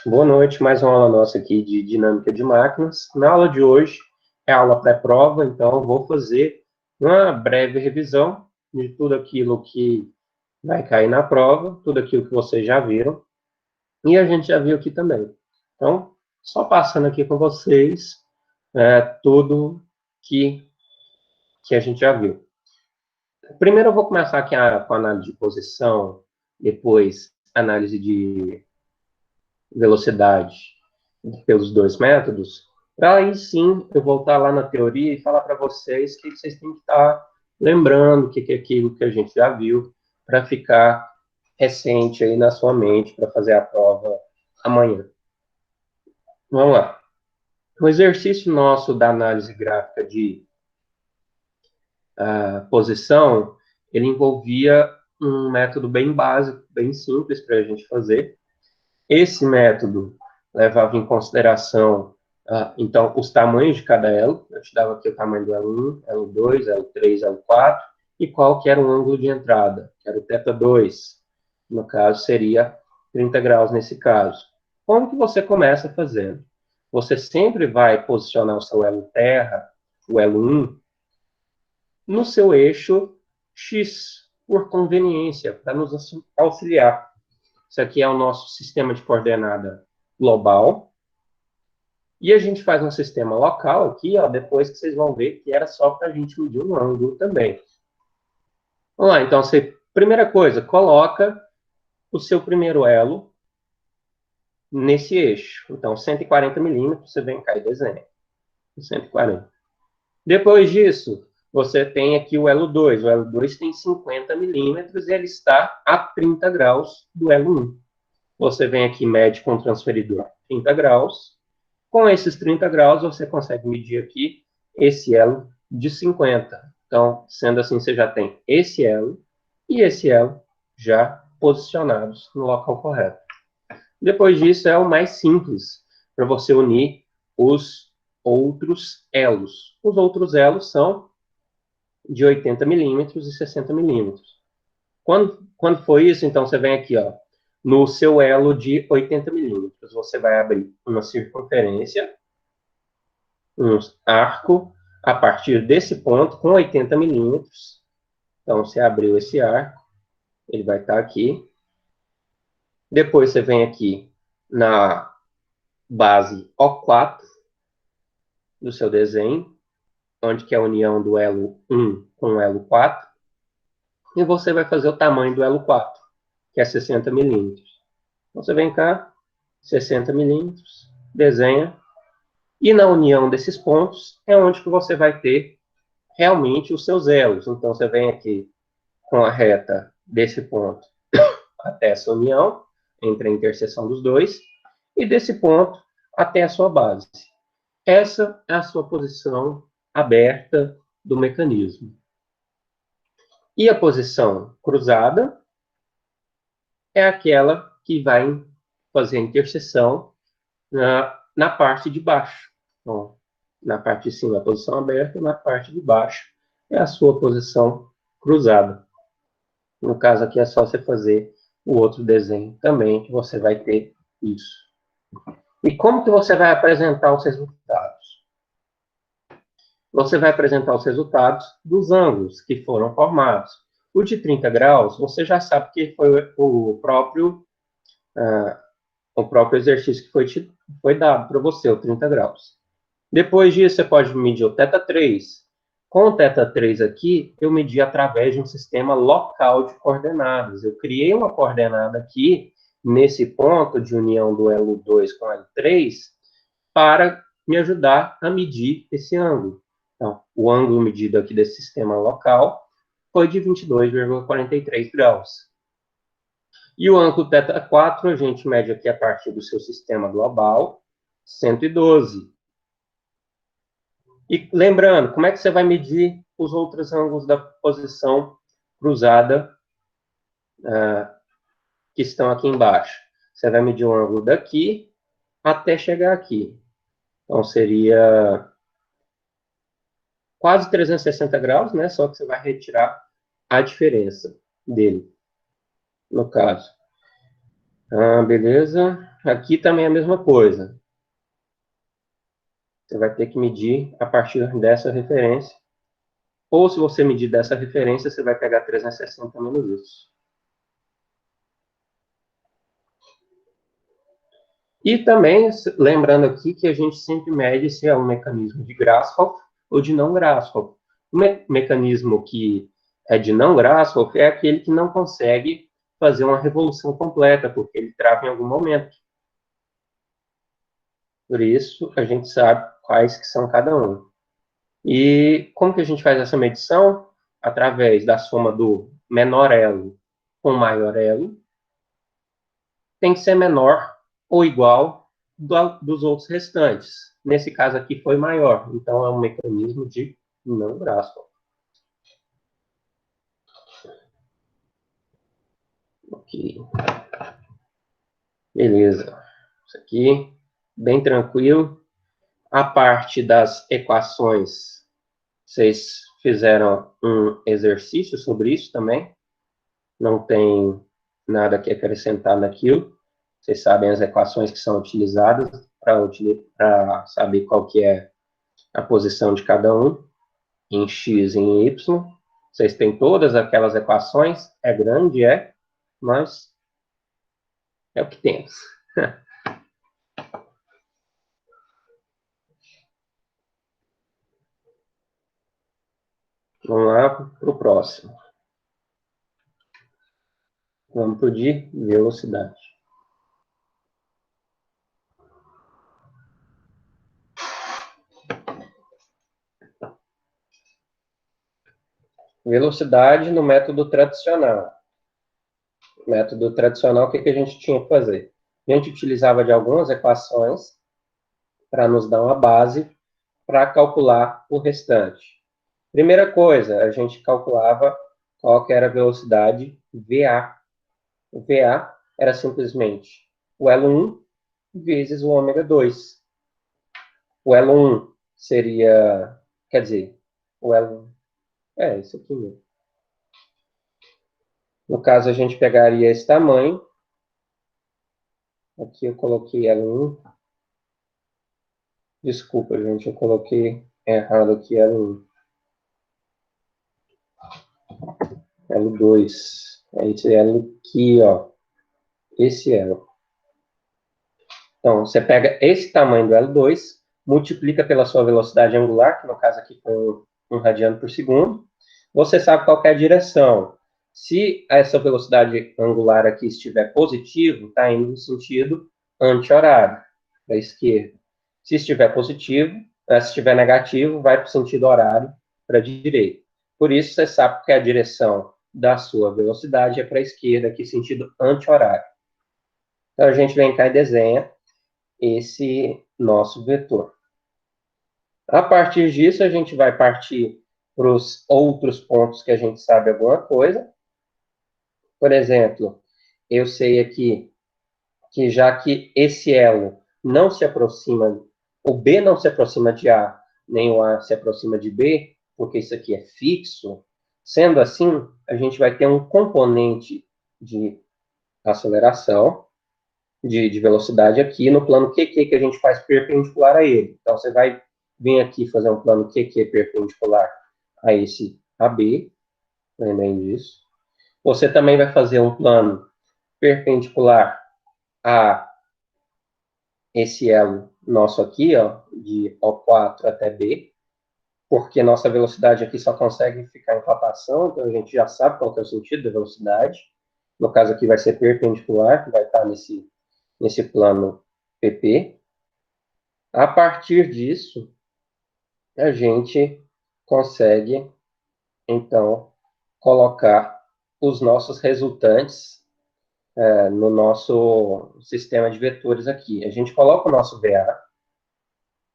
Boa noite, mais uma aula nossa aqui de dinâmica de máquinas. Na aula de hoje é aula pré-prova, então eu vou fazer uma breve revisão de tudo aquilo que vai cair na prova, tudo aquilo que vocês já viram, e a gente já viu aqui também. Então, só passando aqui com vocês tudo que a gente já viu. Primeiro eu vou começar aqui com a análise de posição, depois análise de velocidade pelos dois métodos, para aí sim eu voltar lá na teoria e falar para vocês que vocês têm que estar lembrando o que é aquilo que a gente já viu, para ficar recente aí na sua mente para fazer a prova amanhã. Vamos lá. O exercício nosso da análise gráfica de posição, ele envolvia um método bem básico, bem simples para a gente fazer. Esse método levava em consideração, então, os tamanhos de cada elo. Eu te dava aqui o tamanho do elo 1, elo 2, elo 3, elo 4, e qual que era o ângulo de entrada, que era o θ2. No caso, seria 30 graus nesse caso. Como que você começa fazendo? Você sempre vai posicionar o seu elo terra, o elo 1, no seu eixo X, por conveniência, para nos auxiliar. Isso aqui é o nosso sistema de coordenada global. E a gente faz um sistema local aqui, ó, depois que vocês vão ver que era só para a gente medir um ângulo também. Vamos lá, então, primeira coisa, coloca o seu primeiro elo nesse eixo. Então, 140 milímetros, você vem cá e desenha. 140. Depois disso, você tem aqui o elo 2. O elo 2 tem 50 milímetros e ele está a 30 graus do elo 1. Você vem aqui e mede com o transferidor 30 graus. Com esses 30 graus, você consegue medir aqui esse elo de 50. Então, sendo assim, você já tem esse elo e esse elo já posicionados no local correto. Depois disso, é o mais simples, para você unir os outros elos. Os outros elos são de 80 milímetros e 60 milímetros. Quando for isso, então você vem aqui, ó, no seu elo de 80 milímetros, você vai abrir uma circunferência, um arco, a partir desse ponto, com 80 milímetros. Então, você abriu esse arco, ele vai estar aqui. Depois você vem aqui na base O4 do seu desenho, onde que é a união do elo 1 com o elo 4. E você vai fazer o tamanho do elo 4, que é 60 milímetros. Então, você vem cá, 60 milímetros, desenha. E na união desses pontos é onde que você vai ter realmente os seus elos. Então, você vem aqui com a reta desse ponto até essa união, entre a interseção dos dois, e desse ponto até a sua base. Essa é a sua posição aberta do mecanismo. E a posição cruzada é aquela que vai fazer a interseção na parte de baixo. Então, na parte de cima, a posição aberta, na parte de baixo é a sua posição cruzada. No caso aqui é só você fazer o outro desenho também, que você vai ter isso. E como que você vai apresentar os resultados? Você vai apresentar os resultados dos ângulos que foram formados. O de 30 graus, você já sabe que foi o próprio exercício que foi dado para você, o 30 graus. Depois disso, você pode medir o θ3. Com o θ3 aqui, eu medi através de um sistema local de coordenadas. Eu criei uma coordenada aqui, nesse ponto de união do elo 2 com o elo 3, para me ajudar a medir esse ângulo. Então, o ângulo medido aqui desse sistema local foi de 22,43 graus. E o ângulo θ4, a gente mede aqui a partir do seu sistema global, 112. E lembrando, como é que você vai medir os outros ângulos da posição cruzada que estão aqui embaixo? Você vai medir o ângulo daqui até chegar aqui. Então, seria quase 360 graus, né? Só que você vai retirar a diferença dele, no caso. Ah, beleza. Aqui também é a mesma coisa. Você vai ter que medir a partir dessa referência. Ou se você medir dessa referência, você vai pegar 360 menos isso. E também, lembrando aqui que a gente sempre mede se é um mecanismo de Grashof ou de não Grashof. O mecanismo que é de não Grashof é aquele que não consegue fazer uma revolução completa, porque ele trava em algum momento. Por isso, a gente sabe quais que são cada um. E como que a gente faz essa medição? Através da soma do menor elo com maior elo, tem que ser menor ou igual dos outros restantes. Nesse caso aqui foi maior, então é um mecanismo de não Grashof. Ok, beleza. Isso aqui, bem tranquilo. A parte das equações, vocês fizeram um exercício sobre isso também. Não tem nada que acrescentar naquilo. Vocês sabem as equações que são utilizadas para saber qual que é a posição de cada um em x e em y. Vocês têm todas aquelas equações, é grande, mas é o que temos. Vamos lá para o próximo. Vamos para o de velocidade. Velocidade no método tradicional. Método tradicional, o que a gente tinha que fazer? A gente utilizava de algumas equações para nos dar uma base para calcular o restante. Primeira coisa, a gente calculava qual que era a velocidade VA. O VA era simplesmente o elo 1 vezes o ômega 2. O elo 1 seria, quer dizer, o elo, isso aqui mesmo. No caso, a gente pegaria esse tamanho. Aqui eu coloquei elo 1. Desculpa, gente, eu coloquei errado aqui elo 1. Elo 2. É esse elo aqui, ó. Esse elo. Então, você pega esse tamanho do L2, multiplica pela sua velocidade angular, que no caso aqui foi 1 radiano por segundo. Você sabe qual é a direção. Se essa velocidade angular aqui estiver positivo, está indo no sentido anti-horário, da esquerda. Se estiver positivo, se estiver negativo, vai para o sentido horário, para a direita. Por isso, você sabe que a direção da sua velocidade é para a esquerda, aqui sentido anti-horário. Então, a gente vem cá e desenha esse nosso vetor. A partir disso, a gente vai partir para os outros pontos que a gente sabe alguma coisa. Por exemplo, eu sei aqui que já que esse elo não se aproxima, o B não se aproxima de A, nem o A se aproxima de B, porque isso aqui é fixo, sendo assim, a gente vai ter um componente de aceleração, de velocidade aqui no plano QQ que a gente faz perpendicular a ele. Então, você vai vir aqui fazer um plano QQ perpendicular a esse AB, lembrem disso. Você também vai fazer um plano perpendicular a esse elo nosso aqui, ó, de O4 até B, porque nossa velocidade aqui só consegue ficar em rotação, então a gente já sabe qual que é o sentido da velocidade. No caso aqui vai ser perpendicular, que vai estar nesse plano PP. A partir disso, a gente consegue, então, colocar os nossos resultantes no nosso sistema de vetores aqui. A gente coloca o nosso VA.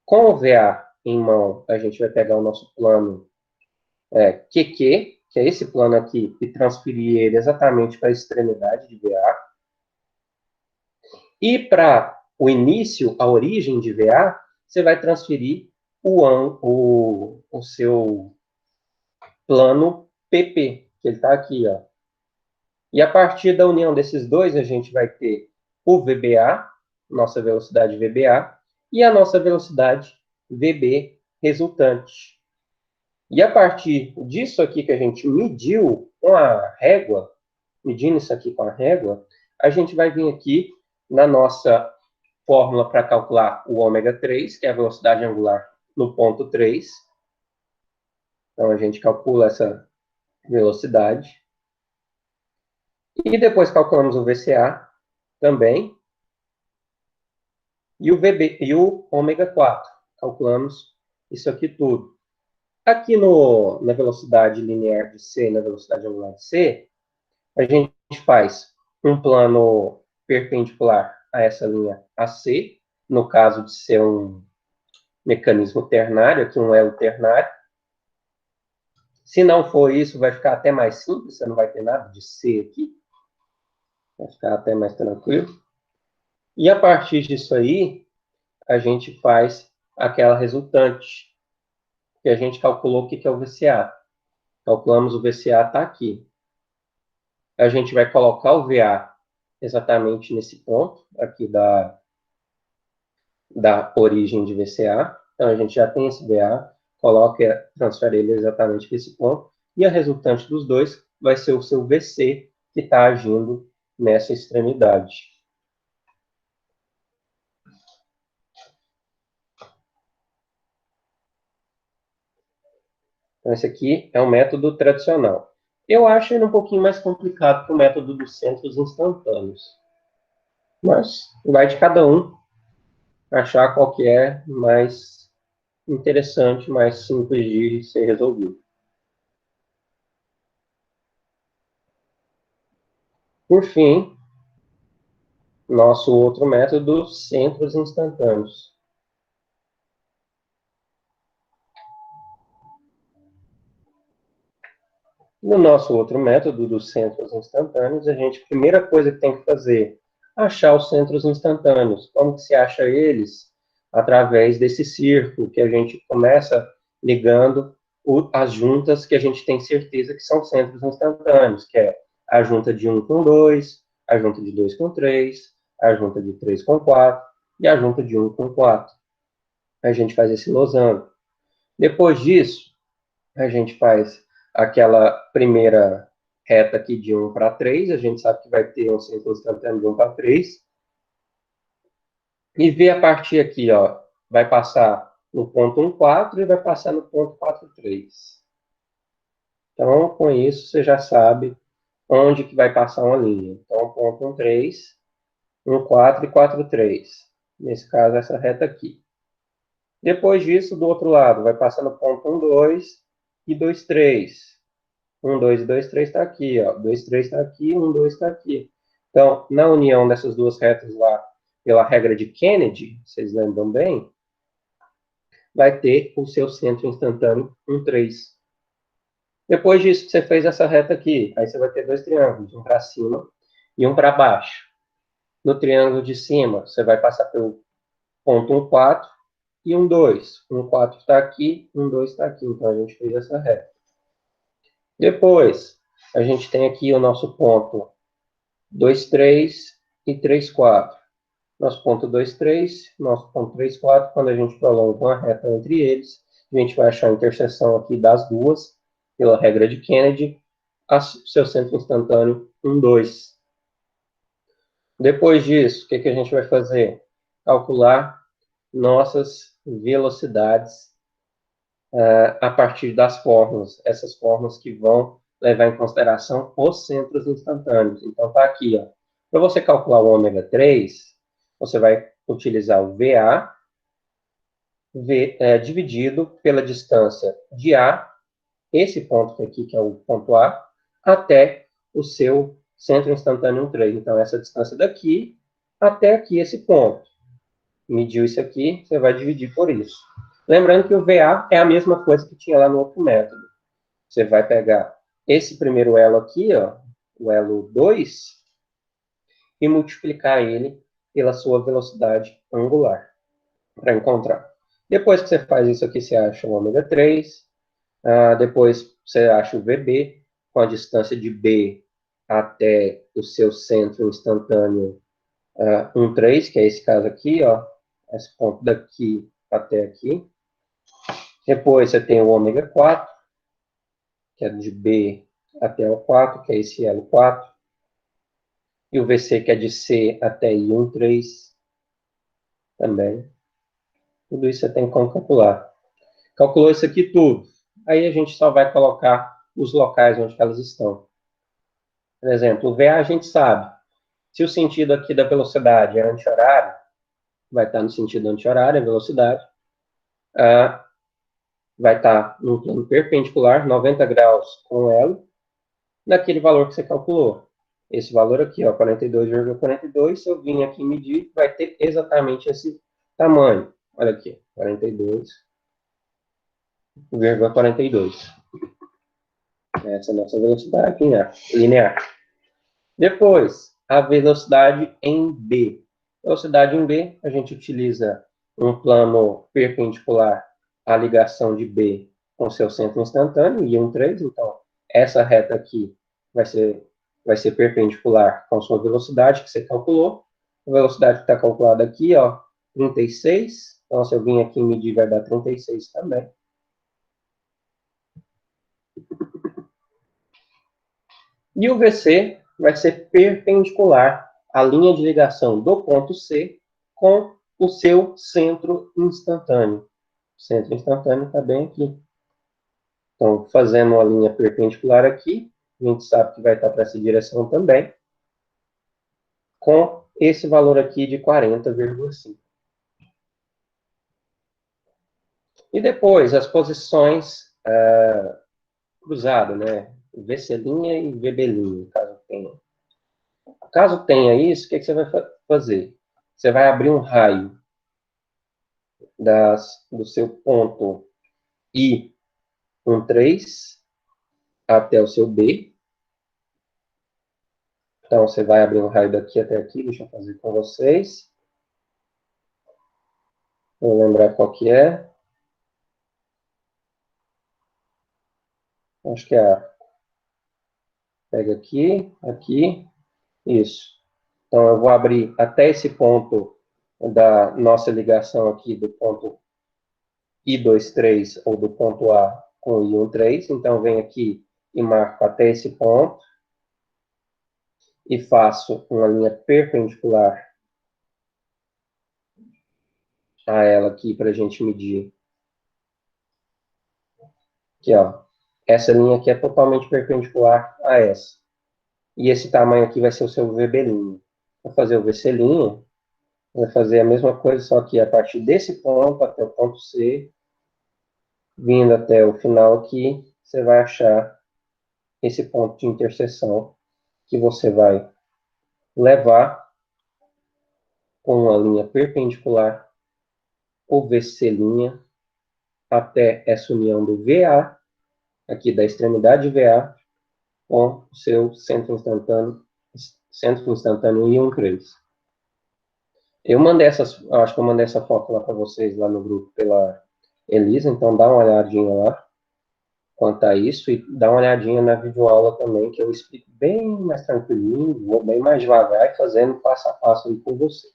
Com o VA em mão, a gente vai pegar o nosso plano QQ, que é esse plano aqui, e transferir ele exatamente para a extremidade de VA. E para o início, a origem de VA, você vai transferir o seu plano PP, que ele está aqui, ó. E a partir da união desses dois, a gente vai ter o VBA, nossa velocidade VBA, e a nossa velocidade VB resultante. E a partir disso aqui que a gente mediu com a régua, medindo isso aqui com a régua, a gente vai vir aqui na nossa fórmula para calcular o ômega 3, que é a velocidade angular no ponto 3. Então, a gente calcula essa velocidade. E depois calculamos o VCA também. E o VB e o ômega 4. Calculamos isso aqui tudo. Aqui na velocidade linear de C, na velocidade angular de C, a gente faz um plano perpendicular a essa linha AC, no caso de ser um mecanismo ternário, aqui um elo ternário. Se não for isso, vai ficar até mais simples, você não vai ter nada de C aqui. Vai ficar até mais tranquilo. E a partir disso aí, a gente faz aquela resultante, que a gente calculou o que é o VCA. Calculamos o VCA, está aqui. A gente vai colocar o VA exatamente nesse ponto, aqui da origem de VCA. Então, a gente já tem esse VA, coloca, transfere ele exatamente para esse ponto, e a resultante dos dois vai ser o seu VC, que está agindo nessa extremidade. Então, esse aqui é o método tradicional. Eu acho ele um pouquinho mais complicado que o método dos centros instantâneos. Mas vai de cada um achar qual que é mais interessante, mais simples de ser resolvido. Por fim, nosso outro método, centros instantâneos. No nosso outro método dos centros instantâneos, a primeira coisa que tem que fazer, achar os centros instantâneos. Como que se acha eles? Através desse círculo que a gente começa ligando as juntas que a gente tem certeza que são centros instantâneos, que é a junta de 1 com 2, a junta de 2 com 3, a junta de 3 com 4 e a junta de 1 com 4. A gente faz esse losango. Depois disso, a gente faz aquela primeira reta aqui de 1 para 3, a gente sabe que vai ter um centro instantâneo de 1 para 3, e vê a partir aqui, ó, vai passar no ponto 1, 4 e vai passar no ponto 4, 3. Então, com isso, você já sabe onde que vai passar uma linha. Então, ponto 1, 3, 1, 4 e 4, 3. Nesse caso, essa reta aqui. Depois disso, do outro lado, vai passar no ponto 1, 2 e 2, 3. 1, 2 e 2, 3 está aqui, ó. 2, 3 está aqui, 1, 2 está aqui. Então, na união dessas duas retas lá, pela regra de Kennedy, vocês lembram bem, vai ter o seu centro instantâneo 1, 3. Depois disso, você fez essa reta aqui, aí você vai ter dois triângulos, um para cima e um para baixo. No triângulo de cima, você vai passar pelo ponto 1, 4 e 1, 2. 1, 4 está aqui, 1, 2 está aqui. Então, a gente fez essa reta. Depois, a gente tem aqui o nosso ponto 2, 3 e 3, 4. Nosso ponto 2, 3, nosso ponto 3, 4. Quando a gente prolonga uma reta entre eles, a gente vai achar a interseção aqui das duas, pela regra de Kennedy, seu centro instantâneo 1, 2. Depois disso, o que a gente vai fazer? Calcular nossas velocidades a partir das fórmulas, essas fórmulas que vão levar em consideração os centros instantâneos. Então, está aqui, ó. Para você calcular o ômega 3, você vai utilizar o VA dividido pela distância de A, esse ponto aqui, que é o ponto A, até o seu centro instantâneo 3. Então, essa distância daqui até aqui, esse ponto. Mediu isso aqui, você vai dividir por isso. Lembrando que o VA é a mesma coisa que tinha lá no outro método. Você vai pegar esse primeiro elo aqui, ó, o elo 2, e multiplicar ele pela sua velocidade angular, para encontrar. Depois que você faz isso aqui, você acha o ômega 3, depois você acha o VB, com a distância de B até o seu centro instantâneo 1,3, que é esse caso aqui, ó, esse ponto daqui até aqui. Depois você tem o ômega 4, que é de B até o 4, que é esse L4. E o VC, que é de C até I13 também. Tudo isso você tem como calcular. Calculou isso aqui tudo. Aí a gente só vai colocar os locais onde elas estão. Por exemplo, o VA a gente sabe. Se o sentido aqui da velocidade é anti-horário, vai estar no sentido anti-horário, a velocidade. Vai estar no plano perpendicular, 90 graus com L, naquele valor que você calculou. Esse valor aqui, ó, 42,42, se eu vim aqui medir, vai ter exatamente esse tamanho. Olha aqui, 42,42. Essa é a nossa velocidade linear. Depois, a velocidade em B. Velocidade em B, a gente utiliza um plano perpendicular à ligação de B com seu centro instantâneo, I13. Então, essa reta aqui vai ser perpendicular com sua velocidade que você calculou. A velocidade que está calculada aqui, ó, 36. Então, se eu vim aqui medir, vai dar 36 também. E o VC vai ser perpendicular à linha de ligação do ponto C com o seu centro instantâneo. O centro instantâneo está bem aqui. Então, fazendo uma linha perpendicular aqui, a gente sabe que vai estar para essa direção também, com esse valor aqui de 40,5. E depois, as posições cruzadas, né? VC' e VB', caso tenha. Caso tenha isso, o que você vai fazer? Você vai abrir um raio do seu ponto I13 até o seu B. Então, você vai abrir um raio daqui até aqui. Deixa eu fazer com vocês. Vou lembrar qual que é. Acho que é a... Pega aqui, aqui. Isso. Então, eu vou abrir até esse ponto da nossa ligação aqui do ponto I23 ou do ponto A com o I13. Então, venho aqui e marco até esse ponto e faço uma linha perpendicular a ela aqui para a gente medir. Aqui, ó. Essa linha aqui é totalmente perpendicular a essa. E esse tamanho aqui vai ser o seu VB'. Vou fazer o VC', vai fazer a mesma coisa, só que a partir desse ponto até o ponto C, vindo até o final aqui, você vai achar esse ponto de interseção que você vai levar com uma linha perpendicular, o VC' até essa união do VA, aqui da extremidade VA, com o seu centro instantâneo I13. Eu mandei acho que eu mandei essa foto lá para vocês, lá no grupo, pela Elisa, então dá uma olhadinha lá quanto a isso, e dá uma olhadinha na videoaula também, que eu explico bem mais tranquilinho, vou bem mais devagar, fazendo passo a passo aí com vocês.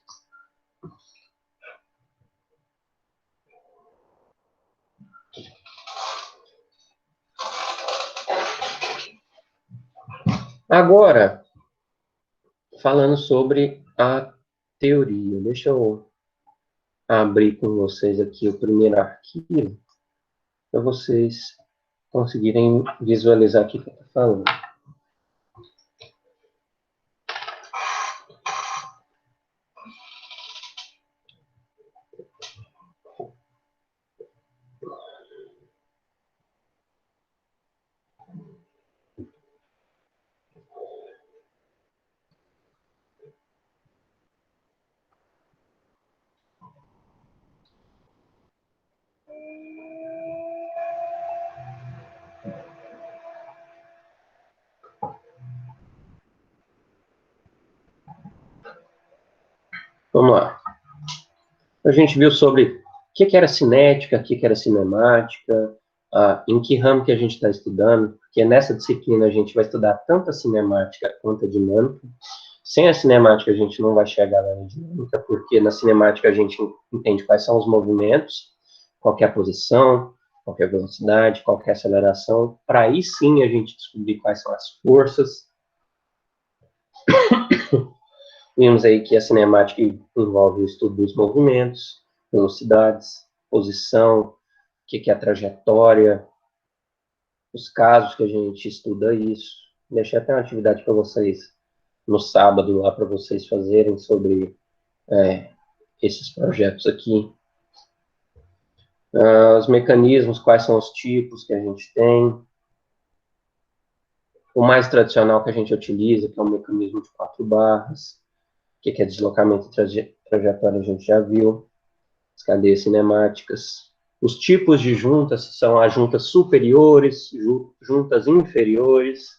Agora, falando sobre a teoria, deixa eu abrir com vocês aqui o primeiro arquivo, para vocês conseguirem visualizar o que eu estou falando. Vamos lá. A gente viu sobre o que era cinética, o que era cinemática, em que ramo que a gente está estudando, porque nessa disciplina a gente vai estudar tanto a cinemática quanto a dinâmica. Sem a cinemática a gente não vai chegar na aerodinâmica, porque na cinemática a gente entende quais são os movimentos, qual é a posição, qual é a velocidade, qual é a aceleração, para aí sim a gente descobrir quais são as forças. Vimos aí que a cinemática envolve o estudo dos movimentos, velocidades, posição, o que é a trajetória, os casos que a gente estuda isso. Deixei até uma atividade para vocês no sábado lá para vocês fazerem sobre esses projetos aqui. Os mecanismos, quais são os tipos que a gente tem. O mais tradicional que a gente utiliza, que é o mecanismo de 4 barras. O que é deslocamento e trajetória, a gente já viu. As cadeias cinemáticas. Os tipos de juntas são as juntas superiores, juntas inferiores.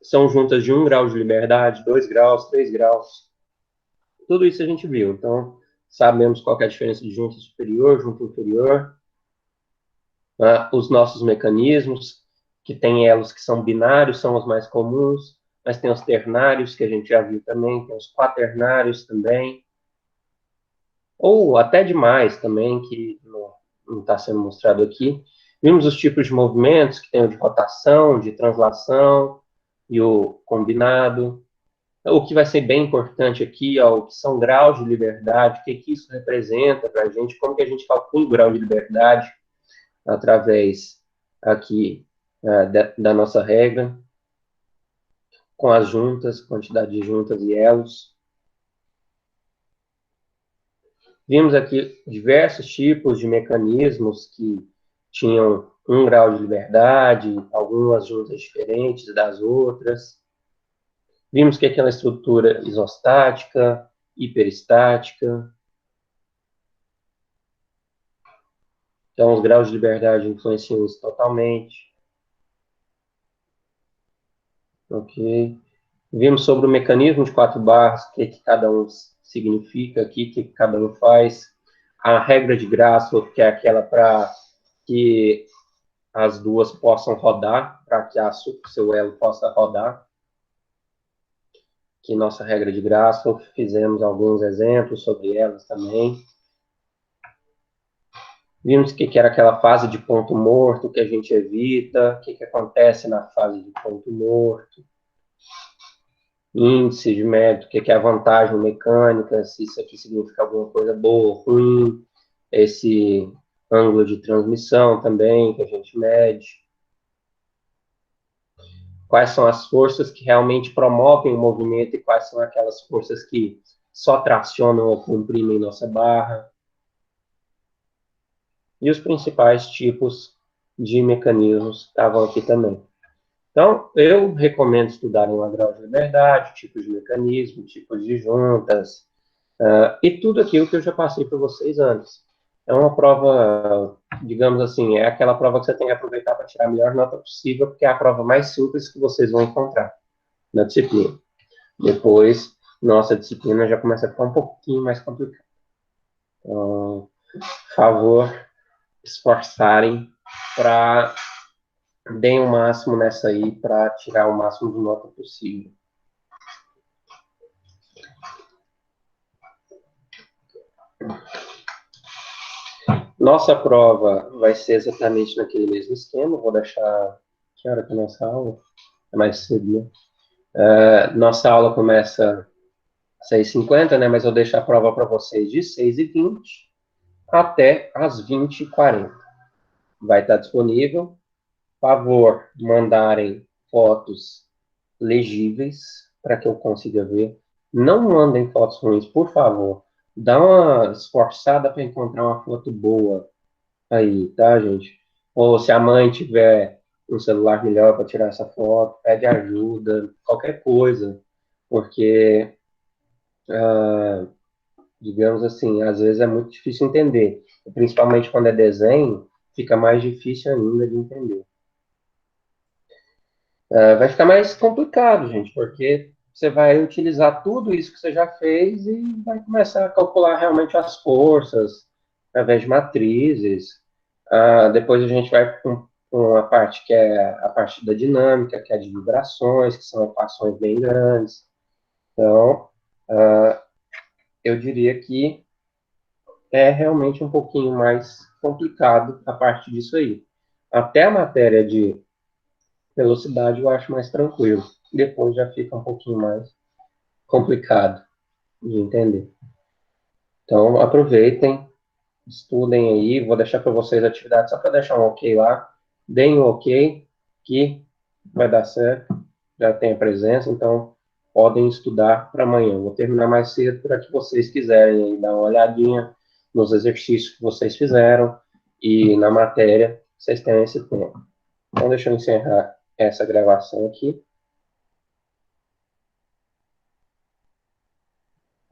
São juntas de 1 grau de liberdade, 2 graus, 3 graus. Tudo isso a gente viu. Então, sabemos qual é a diferença de junta superior, junta inferior. Os nossos mecanismos, que tem elos que são binários, são os mais comuns, mas tem os ternários, que a gente já viu também, tem os quaternários também, ou até demais também, que não está sendo mostrado aqui. Vimos os tipos de movimentos, que tem o de rotação, de translação e o combinado. O que vai ser bem importante aqui, ó, o que são graus de liberdade, o que isso representa para a gente, como que a gente calcula o grau de liberdade através aqui da nossa regra, com as juntas, quantidade de juntas e elos. Vimos aqui diversos tipos de mecanismos que tinham 1 grau de liberdade, algumas juntas diferentes das outras. Vimos que aquela estrutura isostática, hiperestática. Então, os graus de liberdade influenciam isso totalmente. Ok. Vimos sobre o mecanismo de 4 barras, o que cada um significa aqui, o que cada um faz. A regra de Grashof, que é aquela para que as duas possam rodar, para que o seu elo possa rodar. Que nossa regra de Grashof, fizemos alguns exemplos sobre elas também. Vimos o que era aquela fase de ponto morto que a gente evita, o que acontece na fase de ponto morto. Índice de método, o que é a vantagem mecânica, se isso aqui significa alguma coisa boa ou ruim, esse ângulo de transmissão também, que a gente mede. Quais são as forças que realmente promovem o movimento e quais são aquelas forças que só tracionam ou comprimem nossa barra. E os principais tipos de mecanismos estavam aqui também. Então, eu recomendo estudarem o grau de liberdade, tipos de mecanismo, tipos de juntas, e tudo aquilo que eu já passei para vocês antes. É uma prova, digamos assim, é aquela prova que você tem que aproveitar para tirar a melhor nota possível, porque é a prova mais simples que vocês vão encontrar na disciplina. Depois, nossa disciplina já começa a ficar um pouquinho mais complicada. Então, por favor, esforçarem para deem o máximo nessa aí para tirar o máximo de nota possível. Nossa prova vai ser exatamente naquele mesmo esquema. Vou deixar... Que hora que é a nossa aula? É mais cedo, né? Nossa aula começa às 6h50, né? Mas eu deixo a prova para vocês de 6h20 até às 20h40. Vai estar disponível. Favor, mandarem fotos legíveis para que eu consiga ver. Não mandem fotos ruins, por favor. Dá uma esforçada para encontrar uma foto boa aí, tá, gente? Ou se a mãe tiver um celular melhor para tirar essa foto, pede ajuda, qualquer coisa, porque, digamos assim, às vezes é muito difícil entender, principalmente quando é desenho, fica mais difícil ainda de entender. Vai ficar mais complicado, gente, porque você vai utilizar tudo isso que você já fez e vai começar a calcular realmente as forças através de matrizes. Depois a gente vai uma parte que é a parte da dinâmica, que é de vibrações, que são equações bem grandes. Então, eu diria que é realmente um pouquinho mais complicado a parte disso aí. Até a matéria de velocidade eu acho mais tranquilo. Depois já fica um pouquinho mais complicado de entender. Então, aproveitem, estudem aí. Vou deixar para vocês a atividade só para deixar um ok lá. Deem um ok, que vai dar certo. Já tem a presença, então podem estudar para amanhã. Vou terminar mais cedo para que vocês quiserem aí dar uma olhadinha nos exercícios que vocês fizeram e na matéria, vocês tenham esse tempo. Então, deixa eu encerrar essa gravação aqui.